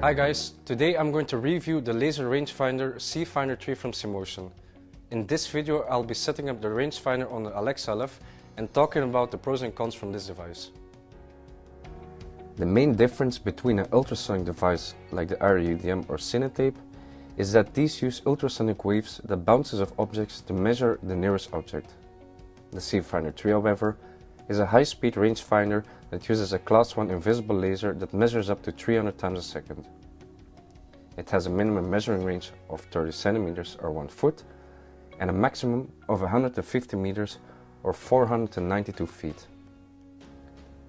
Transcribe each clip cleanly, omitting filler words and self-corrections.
Hi guys, today I'm going to review the laser rangefinder Cfinger 3 from Cmotion. In this video I'll be setting up the rangefinder on the Alexa LF and talking about the pros and cons from this device. The main difference between an ultrasonic device like the RUDM or Cinetape is that these use ultrasonic waves that bounces off objects to measure the nearest object. The Cfinger 3, however, is a high-speed rangefinder that uses a Class 1 invisible laser that measures up to 300 times a second. It has a minimum measuring range of 30 centimeters or 1 foot and a maximum of 150 meters or 492 feet.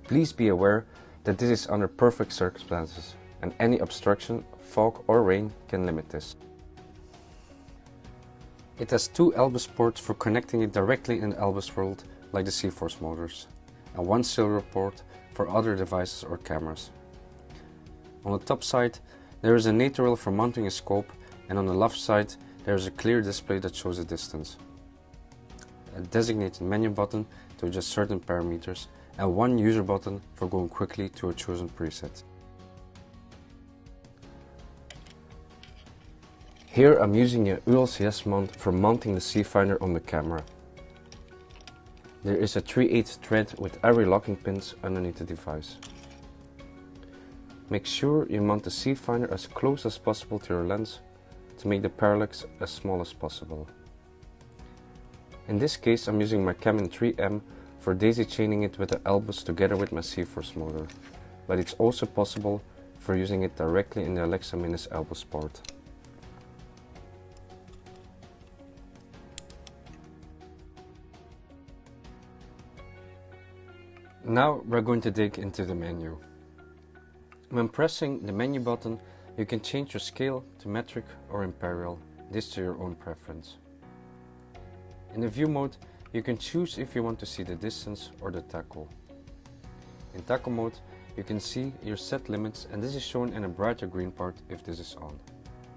Please be aware that this is under perfect circumstances and any obstruction, fog or rain can limit this. It has 2 Elbus ports for connecting it directly in the Elbus world like the C-Force motors, and 1 serial port for other devices or cameras. On the top side there is a NATO rail for mounting a scope, and on the left side there is a clear display that shows the distance, a designated menu button to adjust certain parameters, and 1 user button for going quickly to a chosen preset. Here I'm using a ULCS mount for mounting the Cfinder on the camera. There is a 3/8 thread with every locking pins underneath the device. Make sure you mount the Cfinder as close as possible to your lens to make the parallax as small as possible. In this case I'm using my Canon 3M for daisy chaining it with the Elbus together with my C-Force motor, but it's also possible for using it directly in the Alexa Mini's Elbus port. Now we're going to dig into the menu. When pressing the menu button, you can change your scale to metric or imperial, this to your own preference. In the view mode, you can choose if you want to see the distance or the tacho. In tacho mode, you can see your set limits, and this is shown in a brighter green part if this is on.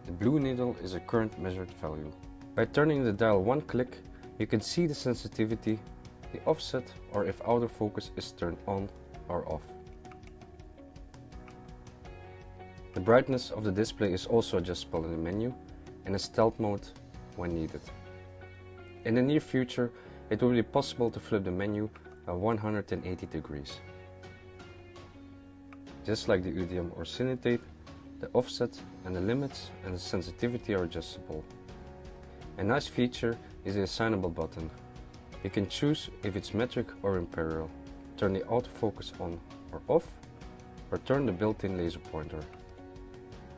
The blue needle is a current measured value. By turning the dial 1 click, you can see the sensitivity, the offset, or if autofocus is turned on or off. The brightness of the display is also adjustable in the menu in a stealth mode when needed. In the near future, it will be possible to flip the menu at 180 degrees. Just like the UDM or Cinetape, the offset and the limits and the sensitivity are adjustable. A nice feature is the assignable button. You can choose if it's metric or imperial, turn the autofocus on or off, or turn the built-in laser pointer.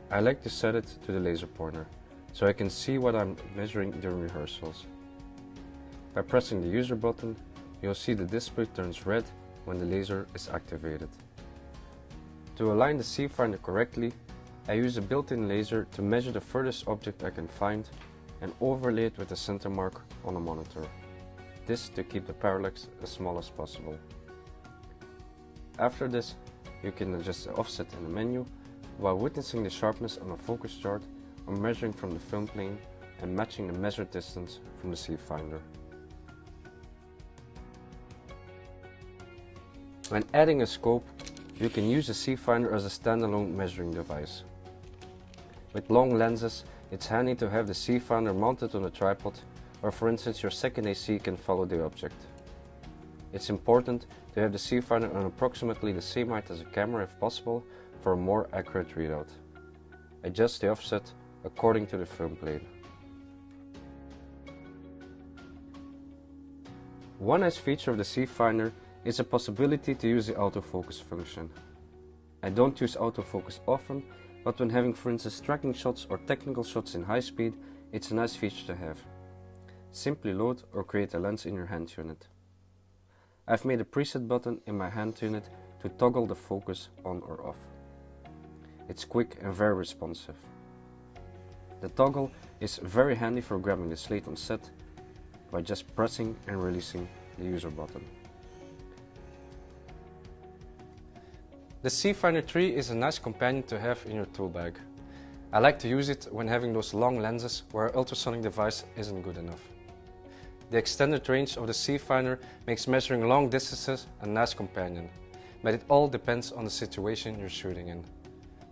I like to set it to the laser pointer, so I can see what I'm measuring during rehearsals. By pressing the user button, you'll see the display turns red when the laser is activated. To align the Cfinder correctly, I use a built-in laser to measure the furthest object I can find and overlay it with the center mark on the monitor. This to keep the parallax as small as possible. After this, you can adjust the offset in the menu while witnessing the sharpness on a focus chart or measuring from the film plane and matching the measured distance from the Cfinder. When adding a scope, you can use the Cfinder as a standalone measuring device. With long lenses, it's handy to have the Cfinder mounted on a tripod, or for instance your second AC can follow the object. It's important to have the Cfinder on approximately the same height as a camera if possible for a more accurate readout. Adjust the offset according to the film plane. One nice feature of the Cfinder is the possibility to use the autofocus function. I don't use autofocus often, but when having for instance tracking shots or technical shots in high speed, it's a nice feature to have. Simply load or create a lens in your hand unit. I've made a preset button in my hand unit to toggle the focus on or off. It's quick and very responsive. The toggle is very handy for grabbing the slate on set by just pressing and releasing the user button. The Cfinder 3 is a nice companion to have in your tool bag. I like to use it when having those long lenses where an ultrasonic device isn't good enough. The extended range of the Cfinder makes measuring long distances a nice companion, but it all depends on the situation you're shooting in.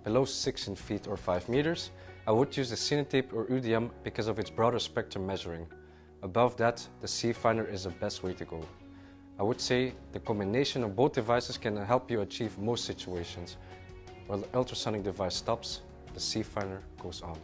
Below 16 feet or 5 meters, I would use the Cinetape or UDM because of its broader spectrum measuring. Above that, the Cfinger is the best way to go. I would say the combination of both devices can help you achieve most situations. While the ultrasonic device stops, the Cfinger goes on.